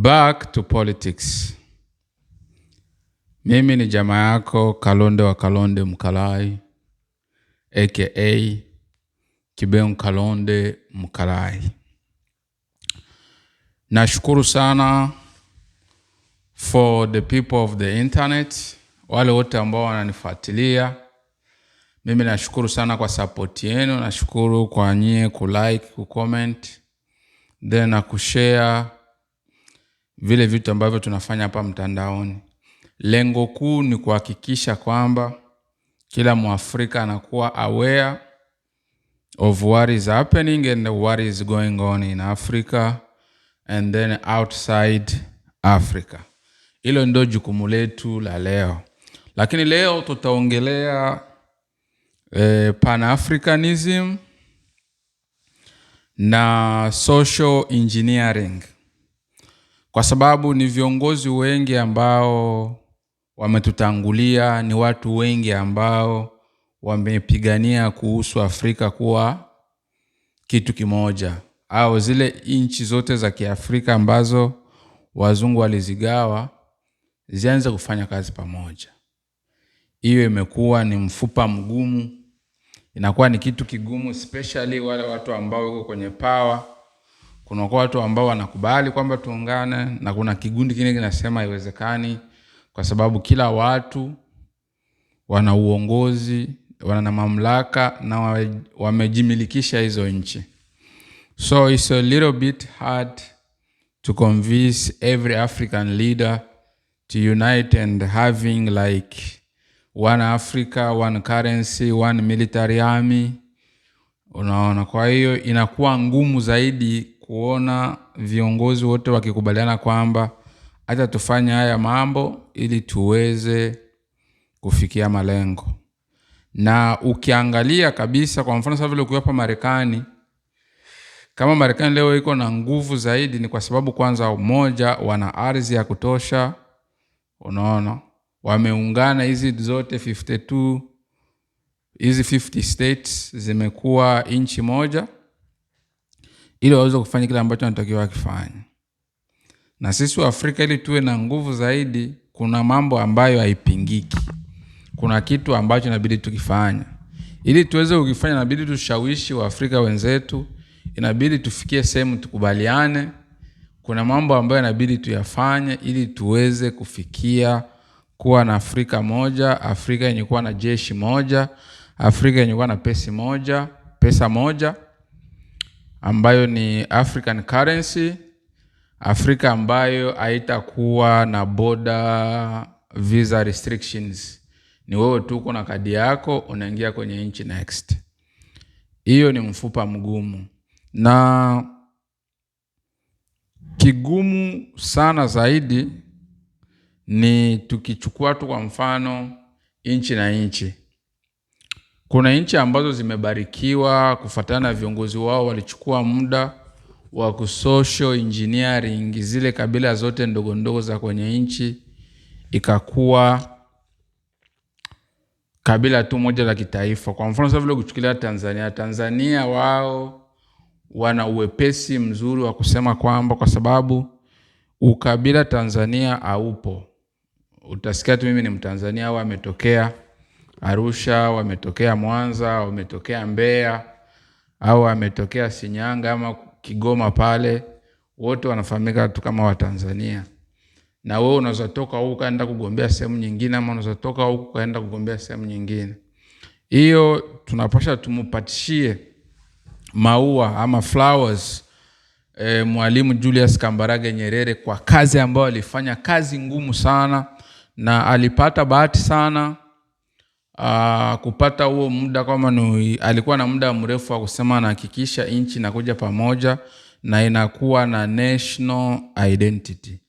Back to politics. Mimi ni jamaa yako Kalonde wa Kalonde Mkalai, aka Kibeng Kalonde Mkalai. Nashukuru sana for the people of the internet, wale wote ambao wananifuatilia. Mimi nashukuru sana kwa support yenu, nashukuru kwa nyie kulike, kucomment, then na kushare vile vitu ambavyo tunafanya hapa mtandaoni. Lengo kuu ni kuhakikisha kwamba kila Mwafrika anakuwa aware of what is happening and what is going on in Africa and then outside Africa. Hilo ndio jukumu letu la leo. Lakini leo tutaongelea Pan-Africanism na social engineering. Kwa sababu ni viongozi wengi ambao wametutangulia, ni watu wengi ambao wamepigania kuhusu Afrika kuwa kitu kimoja, au zile inchi zote za Kiafrika ambazo wazungu walizigawa zianze kufanya kazi pamoja. Hiyo imekuwa ni mfupa mgumu, inakuwa ni kitu kigumu, especially wale watu ambao wako kwenye power. Kuna watu ambao wanakubali kwamba tuungane, na kuna kigundi kingine kinasema haiwezekani kwa sababu kila watu wana uongozi, wana mamlaka na wamejimilikisha hizo nchi. So it's a little bit hard to convince every African leader to unite and having like one Africa, one currency, one military army. Unaona, kwa hiyo inakuwa ngumu zaidi kuona viongozi wote wakikubaliana kwamba hata tufanye haya mambo ili tuweze kufikia malengo. Na ukiangalia kabisa, kwa mfano sasa vile ukiwepo Marekani, kama Marekani leo iko na nguvu zaidi ni kwa sababu kwanza moja, wana ardhi ya kutosha. Unaona, wameungana hizi zote 52, hizi 50 states zimekuwa nchi moja ili waweze kufanya kile ambacho wanatakiwa kufanya. Na sisi wa Afrika ili tuwe na nguvu zaidi, kuna mambo ambayo haipingiki. Kuna kitu ambacho inabidi tukifanya. Ili tuweze kukifanya inabidi tushawishi wa Afrika wenzetu, inabidi tufikie sehemu tukubaliane. Kuna mambo ambayo inabidi tuyafanye ili tuweze kufikia kuwa na Afrika moja, Afrika yenye kuwa na jeshi moja, Afrika yenye kuwa na pesa moja ambayo ni African currency, Afrika ambayo haitakuwa na border visa restrictions. Ni wewe tu uko na kadi yako unaingia kwenye nchi next. Hiyo ni mfupa mgumu. Na kigumu sana zaidi ni tukichukua tu kwa mfano nchi na nchi. Kuna nchi ambazo zimebarikiwa kufuatana na viongozi wao walichukua muda wa kusocial engineering zile kabila zote ndogo ndogo za kwenye nchi, ikakuwa kabila tu moja la kitaifa. Kwa mfano sasa vile kuchukulia Tanzania wao wana uwepesi mzuri wa kusema kwamba kwa sababu ukabila Tanzania haupo. Utasikia tu mimi ni Mtanzania, au ametokea Arusha, wametokea Mwanza, wametokea Mbeya, au ametokea Shinyanga ama Kigoma pale, wote wanafahamika tu kama Watanzania. Na wewe unaweza toka huko kaenda kugombea sehemu nyingine, ama unaweza toka huko kaenda kugombea sehemu nyingine. Hiyo tunapaswa tumupatishie maua ama flowers Mwalimu Julius Kambarage Nyerere kwa kazi ambayo alifanya, kazi ngumu sana, na alipata bahati sana kupata huo muda, kama alikuwa na muda mrefu wa kusema anahakikisha nchi inakuja pamoja na inakuwa na national identity.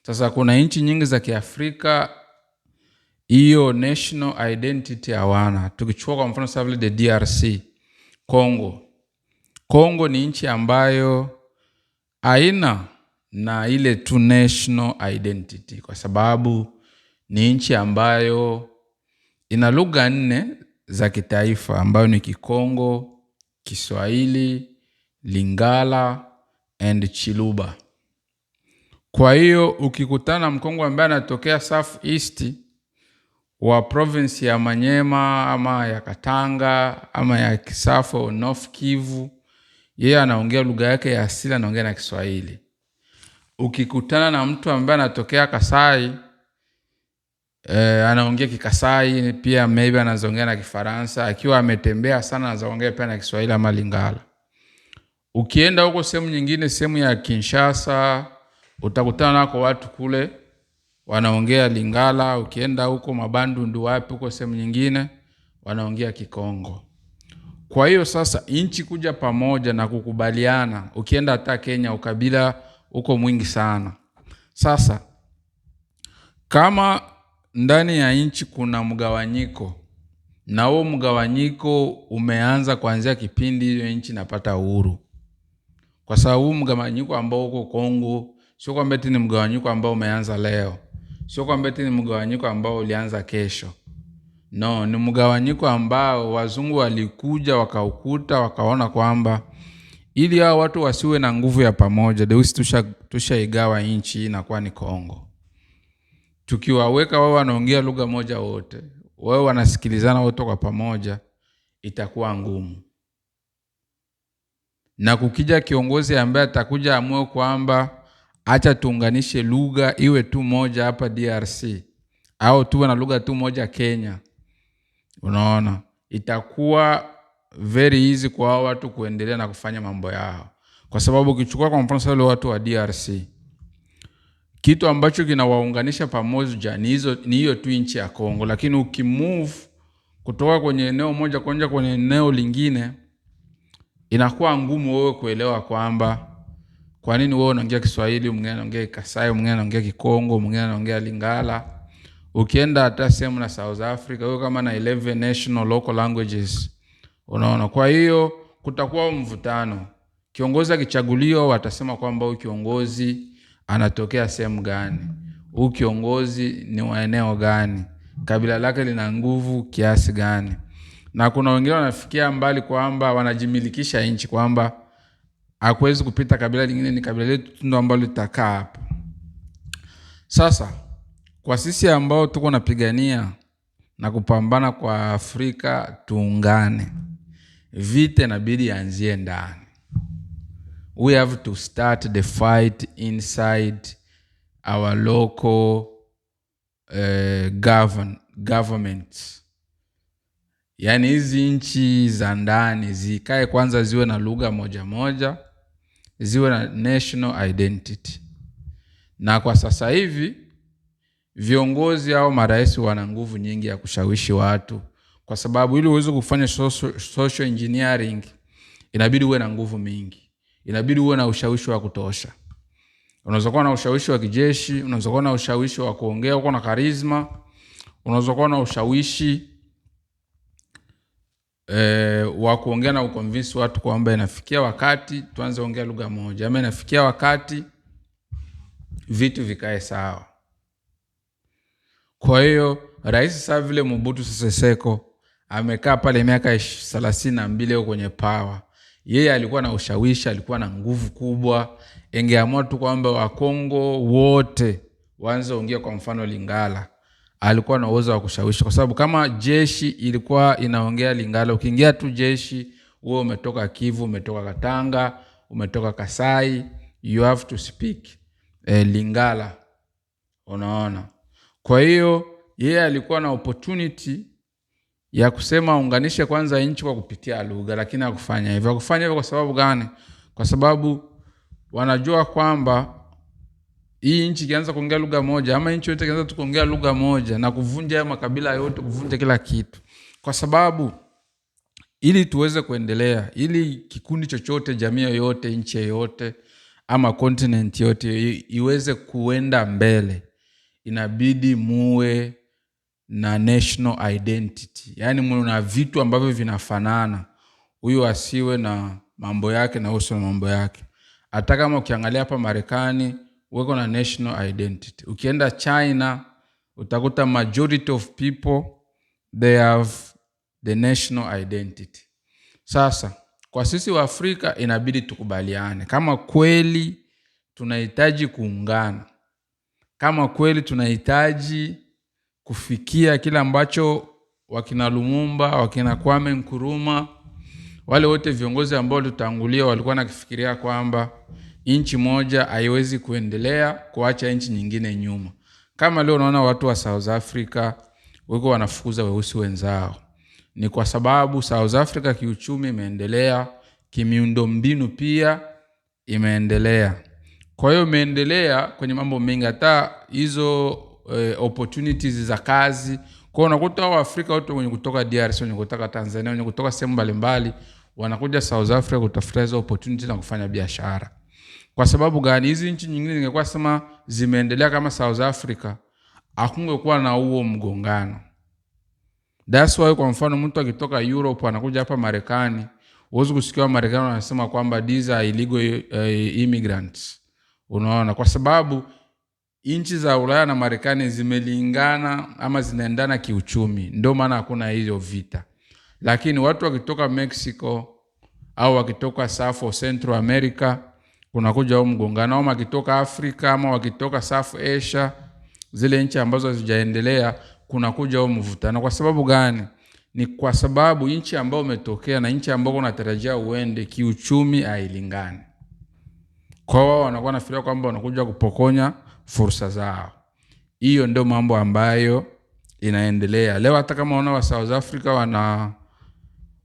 Sasa kuna nchi nyingi za Kiafrika hiyo national identity hawana. Tukichukua kwa mfano sasa vile the DRC, Congo ni nchi ambayo haina na ile tu national identity, kwa sababu ni nchi ambayo ina lugha 4 za kitaifa ambayo ni Kikongo, Kiswahili, Lingala and Chiluba. Kwa hiyo ukikutana Mkongo ambaye anatokea South East wa province ya Manyema ama ya Katanga ama ya Kisafo North Kivu, yeye anaongea lugha yake ya asili, anaongea na Kiswahili. Ukikutana na mtu ambaye anatokea Kasai, anaongea Kikasai, pia maybe anaongea na Kifaransa. Akiwa ametembea sana anaongea pia na Kiswahili ama Lingala. Ukienda huko sehemu nyingine, sehemu ya Kinshasa, utakutana nako watu kule wanaongea Lingala. Ukienda huko Mabandundu wapi huko sehemu nyingine wanaongea Kikongo. Kwa hiyo sasa inchi kuja pamoja na kukubaliana, ukienda hata Kenya ukabila uko mwingi sana. Sasa kama ndani ya inchi kuna mgawanyiko, na huo mgawanyiko umeanza kuanzia kipindi hiyo inchi napata uhuru. Kwa sababu mgawanyiko ambao uko Kongo sio kwamba ni mgawanyiko ambao umeanza leo. Sio kwamba ni mgawanyiko ambao ulianza kesho. No, ni mgawanyiko ambao wazungu walikuja wakaukuta, wakaona kwamba ili hao watu wasiwe na nguvu ya pamoja, deusi tushaigawa inchi inakuwa ni Kongo. Tukiwaweka wao wanaongea lugha moja wote, wao wanasikilizana wote kwa pamoja, itakuwa ngumu. Na kukija kiongozi ambaye atakuja amue kwamba acha tuunganishe lugha iwe tu moja hapa DRC, au tuwe na lugha tu moja Kenya, unaona itakuwa very easy kwa hao watu kuendelea na kufanya mambo yao. Kwa sababu ukichukua kwa mfano wale watu wa DRC, kitu ambacho kinawaunganisha pamoja ni hiyo tu nchi ya Kongo. Lakini ukimove kutoka kwenye eneo moja kwenda kwenye eneo lingine, inakuwa ngumu wewe kuelewa kwamba kwa nini wewe unaongea Kiswahili, mwingine anaongea Kasai, mwingine anaongea Kikongo, mwingine anaongea Lingala. Ukienda hata sehemu na South Africa, wewe kama na 11 national local languages, unaona. Kwa hiyo kutakuwa mvutano. Kiongozi akichaguliwa watasema kwamba huyu kiongozi anatokea sehemu gani, huyu kiongozi ni wa eneo gani, kabila lake lina nguvu kiasi gani. Na kuna wengine wanafikia mbali kwamba wanajimilikisha inchi, kwamba hakuwezi kupita kabila lingine, ni kabila letu ndio ambalo litakaa hapo. Sasa kwa sisi ambao tuko napigania na kupambana kwa Afrika tuungane, vita inabidi ianzie ndani. We have to start the fight inside our local governments. Yani hizi nchi za ndani zikae kwanza, ziwe na lugha moja moja, ziwe na national identity. Na kwa sasa hivi viongozi au marais wana nguvu nyingi ya kushawishi watu, kwa sababu ili uweze kufanya social engineering inabidi uwe na nguvu mingi, inabidi uwe na ushawishi wa kutosha. Unaweza kuwa na ushawishi wa kijeshi, unaweza kuwa na ushawishi wa kuongea, uko na charisma, unaweza kuwa na ushawishi wa kuongea na uconvince watu kwamba inafikia wakati tuanze ongea lugha moja, ama inafikia wakati vitu vikae sawa. Kwa hiyo Rais sasa vile Mobutu Sese Seko amekaa pale miaka 32 kwenye power. Yeye alikuwa na ushawishi, alikuwa na nguvu kubwa. Engeamua tu kwamba Wakongo wote waanze ongea kwa mfano Lingala, alikuwa na uwezo wa kushawishi. Kwa sababu kama jeshi ilikuwa inaongea Lingala, ukiingia tu jeshi, wewe umetoka Kivu, umetoka Katanga, umetoka Kasai, you have to speak Lingala, unaona. Kwa hiyo yeye alikuwa na opportunity ya kusema unganishe kwanza nchi kwa kupitia lugha, lakini hakufanya hivyo. Hakufanya hivyo kwa sababu gani? Kwa sababu wanajua kwamba hii nchi ikianza kuongea lugha moja, ama nchi yote ikianza kuongea lugha moja na kuvunja makabila yote, kuvunja kila kitu. Kwa sababu ili tuweze kuendelea, ili kikundi chochote, jamii yoyote, nchi yoyote ama continent yote iweze kuenda mbele, inabidi muwe na national identity. Yani muwe na vitu ambavyo vinafanana. Huyu asiwe na mambo yake na uso na mambo yake. Hata kama ukiangalia hapa Marekani wako na national identity. Ukienda China utakuta majority of people they have the national identity. Sasa kwa sisi wa Afrika inabidi tukubaliane, kama kweli tunahitaji kuungana. Kama kweli tunahitaji kufikia kila ambacho wakina Lumumba, wakina Kwame Nkrumah, wale wote viongozi ambao tutangulia walikuwa nakifikiria kwamba nchi moja haiwezi kuendelea kuacha nchi nyingine nyuma. Kama leo unaona watu wa South Africa wako wanafukuza weusi wenzao, ni kwa sababu South Africa kiuchumi imeendelea, kimiundombinu pia imeendelea. Kwa hiyo imeendelea kwenye mambo mengi, hata hizo opportunities za kazi. Kwa hiyo unakuta wa Afrika wote wenye kutoka DRC, wenye kutoka Tanzania, wenye kutoka sehemu mbalimbali wanakuja South Africa kutafuta hizo opportunities na kufanya biashara. Kwa sababu gani? Hizi nchi nyingine zingekuwa sema zimeendelea kama South Africa, hakungekuwa na huo mgongano. That's why kwa mfano mtu akitoka Europe anakuja hapa Marekani, uweze kusikia Marekani wanasema kwamba these are illegal immigrants. Unaona, kwa sababu nchi za Ulaya na Marekani zimelingana ama zinaendana kiuchumi, ndio maana hakuna hizo vita. Lakini watu wakitoka Mexico au wakitoka South or Central America kunakuja huo mgongano, au wakitoka Afrika ama wakitoka South Asia, zile nchi ambazo hazijaendelea, kunakuja huo mvutano. Kwa sababu gani? Ni kwa sababu nchi ambayo umetokea na nchi ambayo unatarajia uende kiuchumi hailingani. Kwa hiyo wanakuwa nafikiria kwamba wanakuja kupokonya fursa zao. Hiyo ndio mambo ambayo inaendelea leo. Hata kama unaona wa South Africa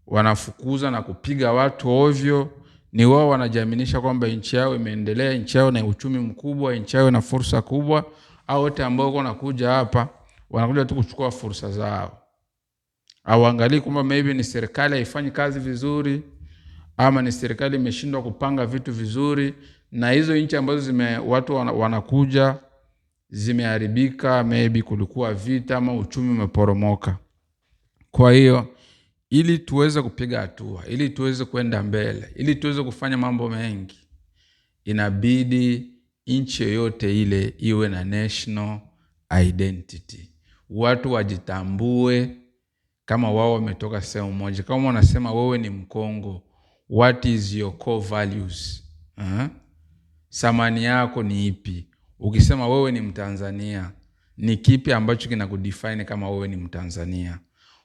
wanafukuza na kupiga watu ovyo, ni wao wanajiaminisha kwamba nchi yao imeendelea, nchi yao na uchumi mkubwa, nchi yao na fursa kubwa. Au wote ambao wanakuja hapa wanakuja tu kuchukua fursa zao. Au angalia kwamba maybe ni serikali haifanyi kazi vizuri, ama ni serikali imeshindwa kupanga vitu vizuri, na hizo nchi ambazo watu wanakuja zimeharibika, maybe kulikuwa vita ama uchumi umeporomoka. Kwa hiyo ili tuweze kupiga hatua, ili tuweze kwenda mbele, ili tuweze kufanya mambo mengi, inabidi nchi yoyote ile iwe na national identity. Watu wajitambue kama wao wametoka sehemu moja. Kama wanasema wewe ni Mkongo, what is your core values? Samani yako ni ipi? Ukisema wewe ni Mtanzania, ni kipi ambacho kinakudefine kama wewe ni Mtanzania?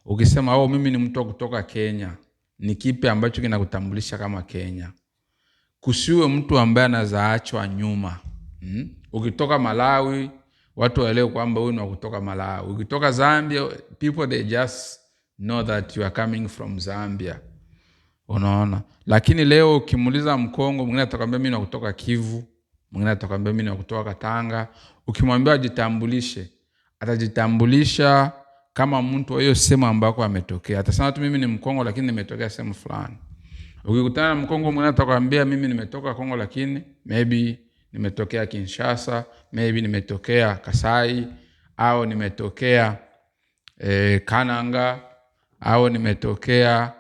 Ukisema mimi ni mtu kutoka Kenya, ni kipi ambacho kinakutambulisha kama Kenya? Kusiwe mtu ambaye anazaachwa nyuma. Ukitoka Malawi, watu waelewe kwamba wewe ni kutoka Malawi. Ukitoka Zambia, people they just know that you are coming from Zambia. Unaona? Lakini leo ukimuuliza Mkongo, mwingine atakwambia mimi ni kutoka Kivu, mwingine atakwambia mimi ni kutoka Katanga. Ukimwambia ajitambulishe, atajitambulisha kama mtu wa hiyo sehemu ambako ametokea. Atasema tu mimi ni Mkongo lakini nimetokea sehemu fulani. Ukikutana na Mkongo mwingine atakwambia mimi nimetoka Kongo lakini maybe nimetokea Kinshasa, maybe nimetokea Kasai, au nimetokea Kananga, au nimetokea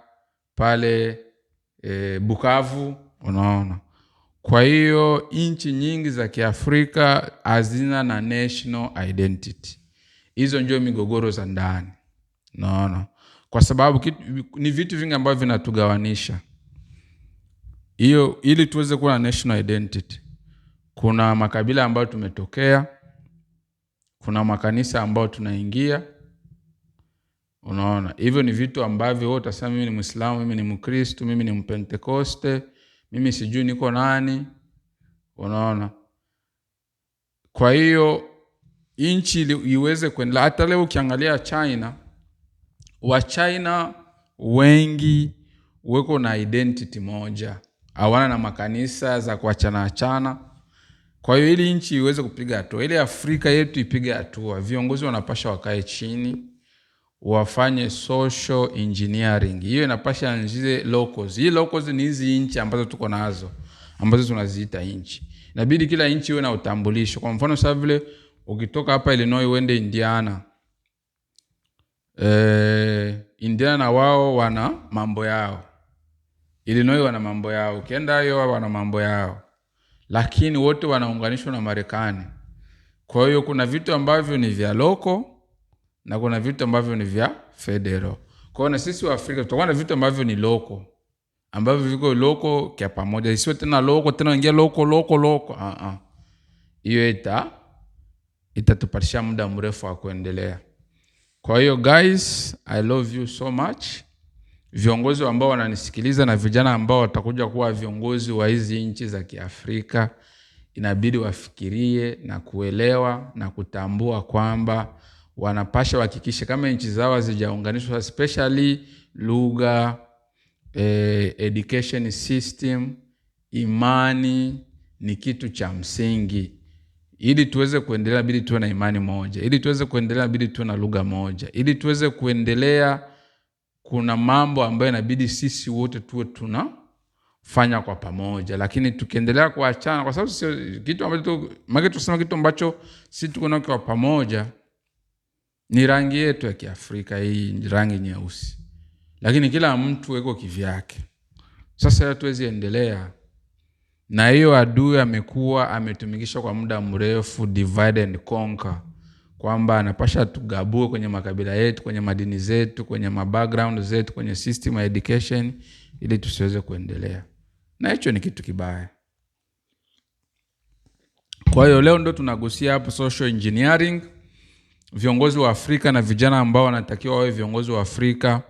pale Bukavu. Unaona? Kwa hiyo nchi nyingi za Kiafrika hazina na national identity. Hizo ndio migogoro za ndani. Unaona? Kwa sababu ni vitu vingi ambavyo vinatugawanisha. Hiyo ili tuweze kuwa na national identity, kuna makabila ambayo tumetokea, kuna makanisa ambayo tunaingia. Unaona? Hivyo ni vitu ambavyo wewe utasema mimi ni Muislamu, mimi ni Mkristo, mimi ni Mpentekoste, mimi sijui niko nani. Unaona? Kwa hiyo nchi iweze kuendelea. Hata leo ukiangalia China, wa China wengi wako na identity moja, hawana na makanisa za kuachana. Kwa hiyo ili nchi iweze kupiga hatua, ili Afrika yetu ipige hatua, viongozi wanapasha wakae chini, wafanye social engineering. Hiyo inapasha nje locals. Hii locals ni hizi nchi ambazo tuko nazo, ambazo tunaziita nchi. Inabidi kila nchi iwe na utambulisho. Kwa mfano sasa vile ukitoka hapa Illinois uende Indiana, Indiana wao wana mambo yao, Illinois wana mambo yao, ukienda Iowa wana mambo yao, lakini wote wanaunganishwa na Marekani. Kwa hiyo kuna vitu ambavyo ni vya local na kuna vitu ambavyo ni vya federal. Kwa hiyo na sisi wa Afrika tutakuwa na vitu ambavyo ni local ambavyo viko loko kwa pamoja, isiwe tena loko tena ingia loko. Hiyo itatupatisha muda mrefu wa kuendelea. Kwa hiyo guys, I love you so much. Viongozi ambao wananisikiliza na vijana ambao watakuja kuwa viongozi wa hizi nchi za Kiafrika, inabidi wafikirie na kuelewa na kutambua kwamba wanapasha hakikisha kama nchi zao hazijaunganishwa, especially lugha, education system, imani ni kitu cha msingi. Ili tuweze kuendelea bidi tuwe na imani moja. Ili tuweze kuendelea bidi tuwe na lugha moja. Ili tuweze kuendelea, kuna mambo ambayo inabidi sisi wote tuwe tunafanya kwa pamoja. Lakini tukiendelea kuachana, kwa sababu sio kitu ambacho tusema kitu ambacho sisi tuko nao kwa pamoja ni rangi yetu ya Kiafrika, hii rangi nyeusi. Lakini kila mtu yuko kivyake. Sasa hatuwezi endelea. Na hiyo adui amekuwa ametumikisha kwa muda mrefu divide and conquer, kwamba anapasha tugabue kwenye makabila yetu, kwenye madini zetu, kwenye background zetu, kwenye system ya education ili tusiweze kuendelea. Na hicho ni kitu kibaya. Kwa hiyo leo ndo tunagusia hapo social engineering, viongozi wa Afrika na vijana ambao wanatakiwa wawe viongozi wa Afrika.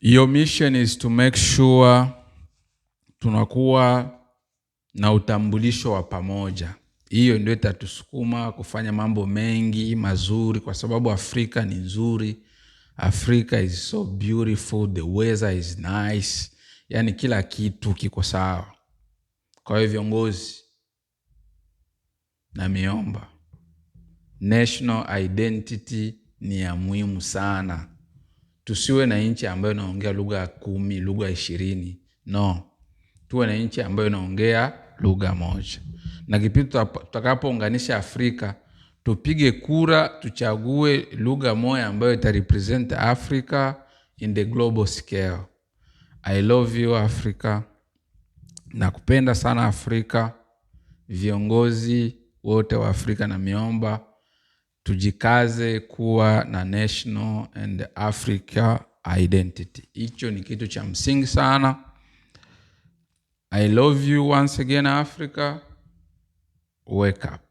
Your mission is to make sure tunakuwa na utambulisho wa pamoja. Hiyo ndio itatusukuma kufanya mambo mengi mazuri, kwa sababu Afrika ni nzuri. Africa is so beautiful, the weather is nice. Yani kila kitu kiko sawa. Kwa hiyo viongozi, na miomba, national identity ni ya muhimu sana. Tusiwe na nchi ambayo inaongea lugha 10, lugha 20. No. Tuwe na nchi ambayo inaongea lugha moja. Na kipindi tutakapounganisha Afrika, tupige kura, tuchague lugha moja ambayo itarepresent Africa in the global scale. I love you Africa. Nakupenda sana Afrika. Viongozi wote wa Afrika na miomba, tujikaze kuwa na national and Africa identity. Hicho ni kitu cha msingi sana. I love you once again Africa. Wake up.